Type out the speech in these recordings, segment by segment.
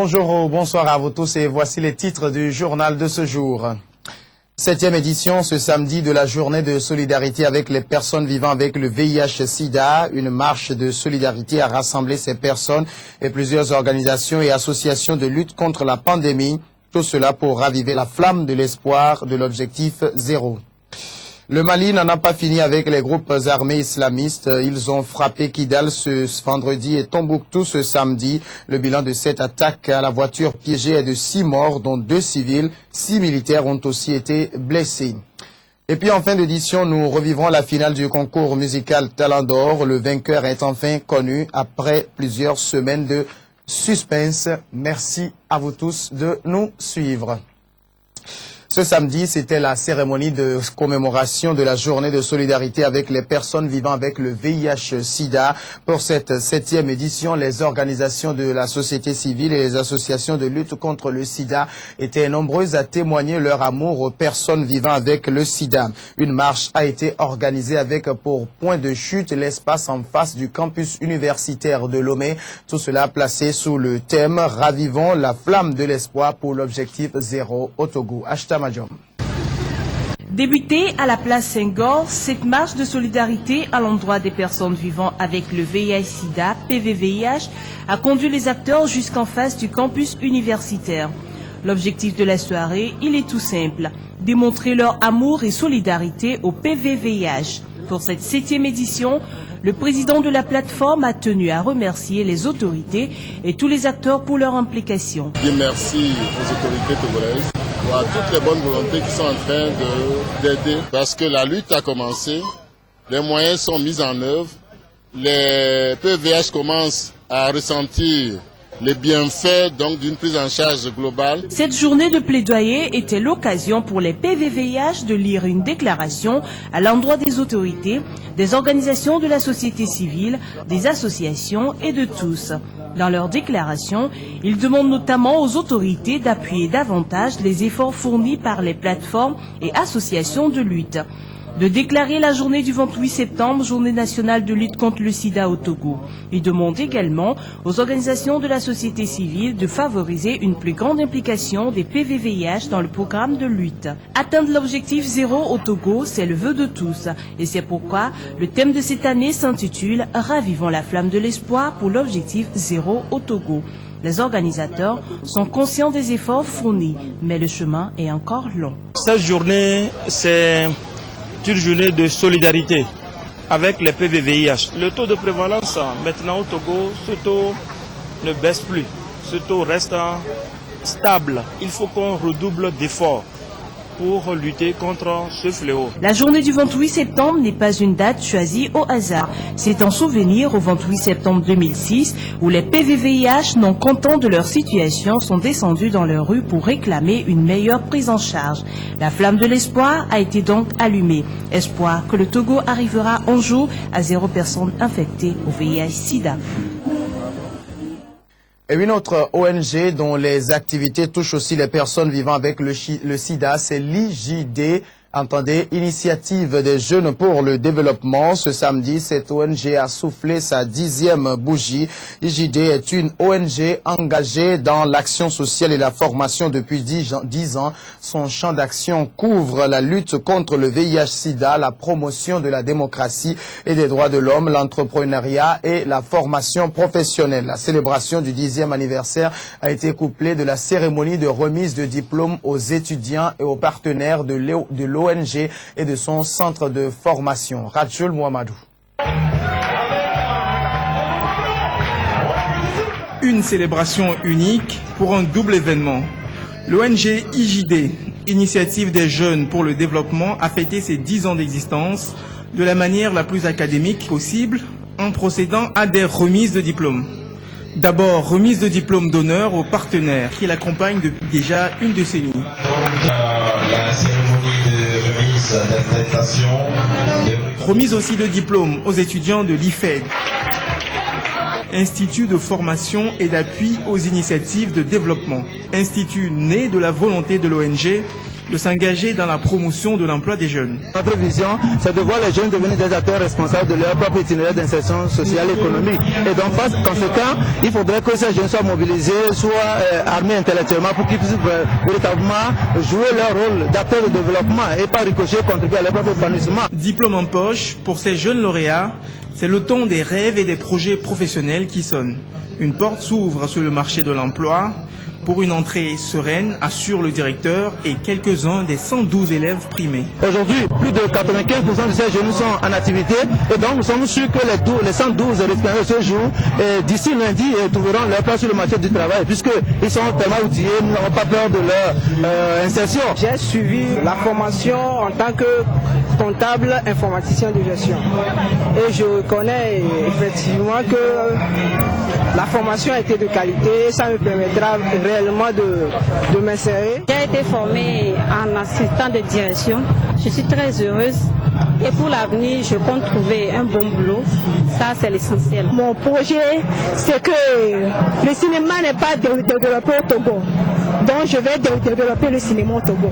Bonjour ou bonsoir à vous tous et voici les titres du journal de ce jour. 7e édition ce samedi de la journée de solidarité avec les personnes vivant avec le VIH-Sida. Une marche de solidarité a rassemblé ces personnes et plusieurs organisations et associations de lutte contre la pandémie. Tout cela pour raviver la flamme de l'espoir de l'objectif zéro. Le Mali n'en a pas fini avec les groupes armés islamistes. Ils ont frappé Kidal ce vendredi et Tombouctou ce samedi. Le bilan de cette attaque à la voiture piégée est de 6 morts, dont 2 civils. 6 militaires ont aussi été blessés. Et puis en fin d'édition, nous revivrons la finale du concours musical Talent d'Or. Le vainqueur est enfin connu après plusieurs semaines de suspense. Merci à vous tous de nous suivre. Ce samedi, c'était la cérémonie de commémoration de la journée de solidarité avec les personnes vivant avec le VIH-Sida. Pour cette 7e édition, les organisations de la société civile et les associations de lutte contre le sida étaient nombreuses à témoigner leur amour aux personnes vivant avec le sida. Une marche a été organisée avec pour point de chute l'espace en face du campus universitaire de Lomé. Tout cela placé sous le thème « Ravivons la flamme de l'espoir pour l'objectif zéro au Togo ». Débutée à la place Senghor, cette marche de solidarité à l'endroit des personnes vivant avec le VIH-Sida, PVVIH, a conduit les acteurs jusqu'en face du campus universitaire. L'objectif de la soirée, il est tout simple, démontrer leur amour et solidarité au PVVIH. Pour cette 7e édition, le président de la plateforme a tenu à remercier les autorités et tous les acteurs pour leur implication. Merci aux autorités togolaises, à toutes les bonnes volontés qui sont en train d'aider, parce que la lutte a commencé, les moyens sont mis en œuvre, les PVH commencent à ressentir les bienfaits donc d'une prise en charge globale. Cette journée de plaidoyer était l'occasion pour les PVVIH de lire une déclaration à l'endroit des autorités, des organisations de la société civile, des associations et de tous. Dans leur déclaration, ils demandent notamment aux autorités d'appuyer davantage les efforts fournis par les plateformes et associations de lutte. De déclarer la journée du 28 septembre, journée nationale de lutte contre le sida au Togo. Ils demandent également aux organisations de la société civile de favoriser une plus grande implication des PVVIH dans le programme de lutte. Atteindre l'objectif zéro au Togo, c'est le vœu de tous. Et c'est pourquoi le thème de cette année s'intitule « Ravivons la flamme de l'espoir pour l'objectif zéro au Togo ». Les organisateurs sont conscients des efforts fournis, mais le chemin est encore long. Cette journée, c'est une journée de solidarité avec les PVVIH. Le taux de prévalence maintenant au Togo, ce taux ne baisse plus, ce taux reste stable. Il faut qu'on redouble d'efforts pour lutter contre ce fléau. La journée du 28 septembre n'est pas une date choisie au hasard. C'est en souvenir au 28 septembre 2006 où les PVVIH, non contents de leur situation, sont descendus dans les rues pour réclamer une meilleure prise en charge. La flamme de l'espoir a été donc allumée. Espoir que le Togo arrivera un jour à 0 personnes infectées au VIH-Sida. Et une autre ONG dont les activités touchent aussi les personnes vivant avec le sida, c'est l'IJD. Entendez, Initiative des jeunes pour le développement. Ce samedi, cette ONG a soufflé sa 10e bougie. IJD est une ONG engagée dans l'action sociale et la formation depuis 10 ans. Son champ d'action couvre la lutte contre le VIH-Sida, la promotion de la démocratie et des droits de l'homme, l'entrepreneuriat et la formation professionnelle. La célébration du 10e anniversaire a été couplée de la cérémonie de remise de diplôme aux étudiants et aux partenaires de l'ONG et de son centre de formation. Rachel Mouamadou. Une célébration unique pour un double événement. L'ONG IJD, Initiative des jeunes pour le développement, a fêté ses 10 ans d'existence de la manière la plus académique possible en procédant à des remises de diplômes. D'abord, remise de diplôme d'honneur aux partenaires qui l'accompagnent depuis déjà une décennie. La cérémonie de remise d'attestation. Remise aussi de diplôme aux étudiants de l'IFED, Institut de formation et d'appui aux initiatives de développement. Institut né de la volonté de l'ONG de s'engager dans la promotion de l'emploi des jeunes. Notre vision, c'est de voir les jeunes devenir des acteurs responsables de leur propre itinéraire d'insertion sociale et économique. Et donc, par conséquent, il faudrait que ces jeunes soient mobilisés, soient armés intellectuellement pour qu'ils puissent véritablement jouer leur rôle d'acteurs de développement et par ricochet contribuer à leur propre épanouissement. Diplôme en poche, pour ces jeunes lauréats, c'est le ton des rêves et des projets professionnels qui sonne. Une porte s'ouvre sur le marché de l'emploi. Pour une entrée sereine, assure le directeur et quelques-uns des 112 élèves primés. Aujourd'hui, plus de 95% de ces jeunes sont en activité et donc nous sommes sûrs que les 112 récipiendaires de ce jour, d'ici lundi, trouveront leur place sur le marché du travail puisqu'ils sont tellement outillés, nous n'avons pas peur de leur insertion. J'ai suivi la formation en tant que comptable informaticien de gestion et je reconnais effectivement que la formation a été de qualité, ça me permettra réellement de m'insérer. J'ai été formée en assistant de direction. Je suis très heureuse et pour l'avenir, je compte trouver un bon boulot. Ça, c'est l'essentiel. Mon projet, c'est que le cinéma n'est pas développé au Togo. Donc, je vais développer le cinéma au Togo.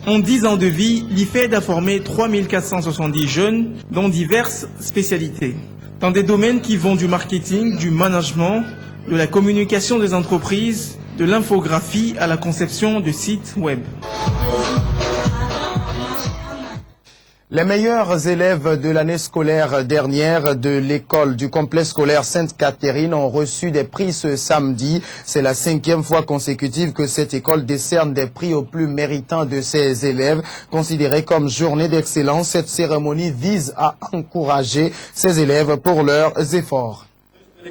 En 10 ans de vie, l'IFED a formé 3470 jeunes dans diverses spécialités. Dans des domaines qui vont du marketing, du management, de la communication des entreprises, de l'infographie à la conception de sites web. Les meilleurs élèves de l'année scolaire dernière de l'école du complexe scolaire Sainte-Catherine ont reçu des prix ce samedi. C'est la 5e fois consécutive que cette école décerne des prix aux plus méritants de ses élèves. Considérée comme journée d'excellence, cette cérémonie vise à encourager ses élèves pour leurs efforts.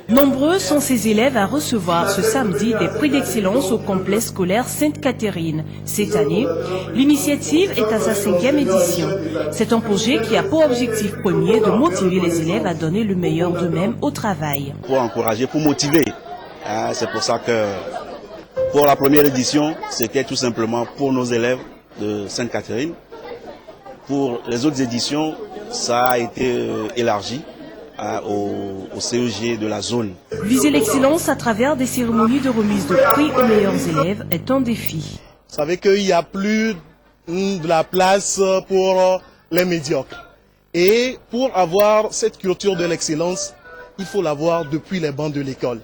Nombreux sont ces élèves à recevoir ce samedi des prix d'excellence au complexe scolaire Sainte-Catherine. Cette année, l'initiative est à sa 5e édition. C'est un projet qui a pour objectif premier de motiver les élèves à donner le meilleur d'eux-mêmes au travail. Pour encourager, pour motiver. C'est pour ça que pour la première édition, c'était tout simplement pour nos élèves de Sainte-Catherine. Pour les autres éditions, ça a été élargi au CEG de la zone. Viser l'excellence à travers des cérémonies de remise de prix aux meilleurs élèves est un défi. Vous savez qu'il n'y a plus de la place pour les médiocres. Et pour avoir cette culture de l'excellence, il faut l'avoir depuis les bancs de l'école.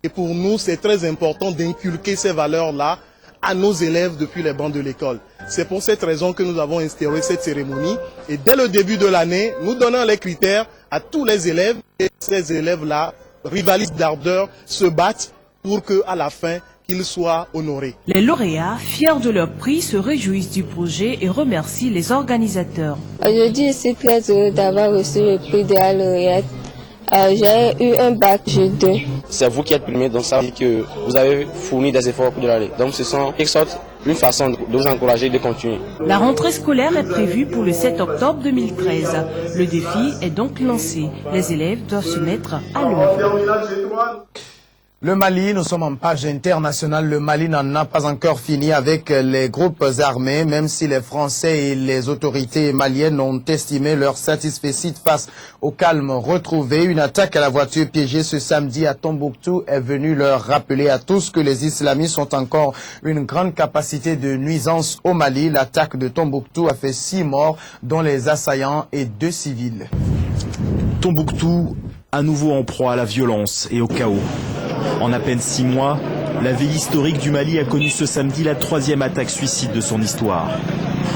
Et pour nous, c'est très important d'inculquer ces valeurs-là à nos élèves depuis les bancs de l'école. C'est pour cette raison que nous avons instauré cette cérémonie. Et dès le début de l'année, nous donnons les critères à tous les élèves. Et ces élèves-là rivalisent d'ardeur, se battent pour qu'à la fin, qu'ils soient honorés. Les lauréats, fiers de leur prix, se réjouissent du projet et remercient les organisateurs. Aujourd'hui, je suis très heureux d'avoir reçu le prix de la lauréate. J'ai eu un bac G2. C'est vous qui êtes primé, donc ça veut dire que vous avez fourni des efforts pour de l'année. Donc ce sont en quelque sorte une façon de vous encourager de continuer. La rentrée scolaire est prévue pour le 7 octobre 2013. Le défi est donc lancé. Les élèves doivent se mettre à l'œuvre. Le Mali, nous sommes en page internationale. Le Mali n'en a pas encore fini avec les groupes armés, même si les Français et les autorités maliennes ont estimé leur satisfecit face au calme retrouvé. Une attaque à la voiture piégée ce samedi à Tombouctou est venue leur rappeler à tous que les islamistes ont encore une grande capacité de nuisance au Mali. L'attaque de Tombouctou a fait 6 morts, dont les assaillants et 2 civils. Tombouctou, à nouveau en proie à la violence et au chaos. En à peine 6 mois, la ville historique du Mali a connu ce samedi la 3e attaque suicide de son histoire.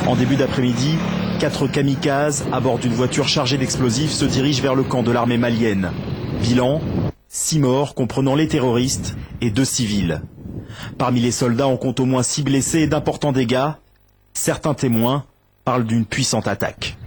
En début d'après-midi, 4 kamikazes à bord d'une voiture chargée d'explosifs se dirigent vers le camp de l'armée malienne. Bilan, 6 morts comprenant les terroristes et 2 civils. Parmi les soldats, on compte au moins 6 blessés et d'importants dégâts. Certains témoins parlent d'une puissante attaque.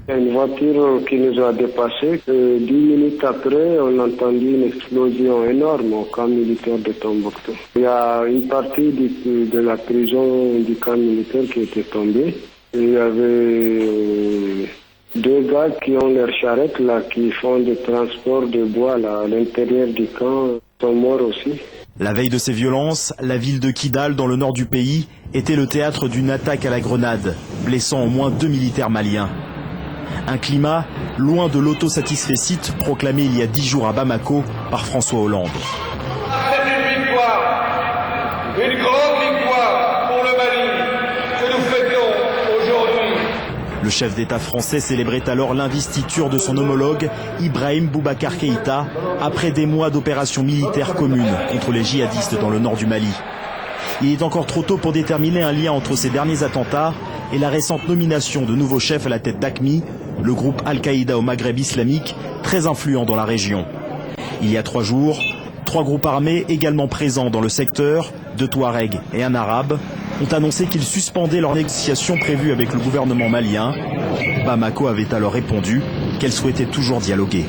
Une voiture qui nous a dépassés. 10 minutes après, on a entendu une explosion énorme au camp militaire de Tombouctou. Il y a une partie de la prison du camp militaire qui était tombée. Il y avait 2 gars qui ont leur charrette là, qui font du transport de bois là, à l'intérieur du camp. Ils sont morts aussi. La veille de ces violences, la ville de Kidal, dans le nord du pays, était le théâtre d'une attaque à la grenade, blessant au moins 2 militaires maliens. Un climat loin de l'autosatisfecit proclamé il y a 10 jours à Bamako par François Hollande. C'est une victoire, une grande victoire pour le Mali que nous Le chef d'État français célébrait alors l'investiture de son homologue Ibrahim Boubacar Keïta après des mois d'opérations militaires communes contre les djihadistes dans le nord du Mali. Il est encore trop tôt pour déterminer un lien entre ces derniers attentats et la récente nomination de nouveaux chefs à la tête d'AQMI, le groupe Al-Qaïda au Maghreb islamique, très influent dans la région. Il y a 3 jours, 3 groupes armés également présents dans le secteur, 2 Touaregs et un Arabe, ont annoncé qu'ils suspendaient leurs négociations prévues avec le gouvernement malien. Bamako avait alors répondu qu'elle souhaitait toujours dialoguer.